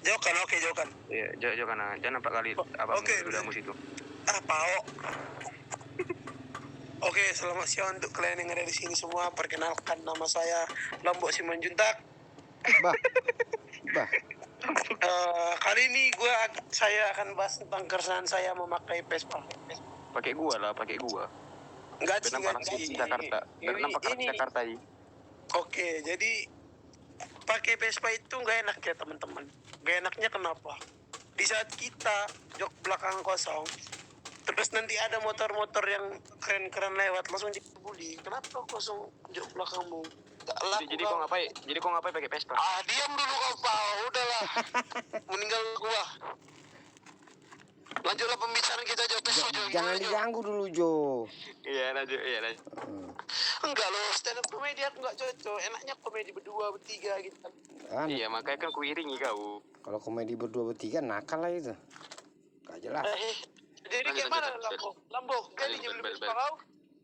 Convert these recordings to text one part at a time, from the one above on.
Jokan, oke Jokan. Iya, Jokan. Jangan 4 kali Oke, udah mus itu. Pao. Oke, selamat siang untuk kalian yang ada di sini semua. Perkenalkan, nama saya Lombok Simanjuntak. Kali ini saya akan bahas tentang keresahan saya memakai Vespa. Pakai gua. Enggak sih. Jakarta. Nampak Jakarta ini. Oke, jadi pakai Vespa itu nggak enak ya teman-teman. Nggak enaknya kenapa? Di saat kita jok belakang kosong, terus nanti ada motor-motor yang keren-keren lewat, langsung dibully. Kenapa kosong jok belakangmu? Jadi kau ngapain pakai Vespa? Diam dulu kau, Pak. Udahlah. Meninggal gua. Lanjutlah pembicaraan kita, Jo. Jangan diganggu dulu, Jo. Iya, lanjut. Enggak loh, stand up komedi aku nggak cocok. Enaknya komedi berdua, bertiga gitu. Iya, makanya kan kuiringi kau. Kalau komedi berdua bertiga nakal lah itu. Gak jelas. Jadi kayak mana Lambo? Jadi beli Vespa kau?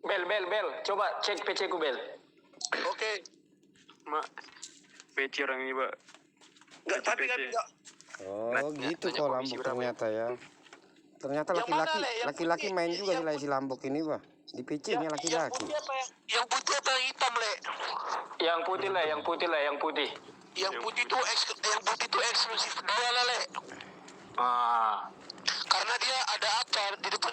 Bel. Coba cek PC ku, Bel. Oke. Mak, PC orang ini, Pak. Enggak, tapi kan enggak. Oh, gitu kok Lambok ternyata ya. Ternyata Yang mana, Le? Yang laki-laki putih, main juga yang si Lambok ini, Pak. Di PC-nya laki-laki. Yang putih atau yang hitam, Le? Yang putih. Yang putih itu eksklusif dua, Le. Ah. Karena dia ada apa di depan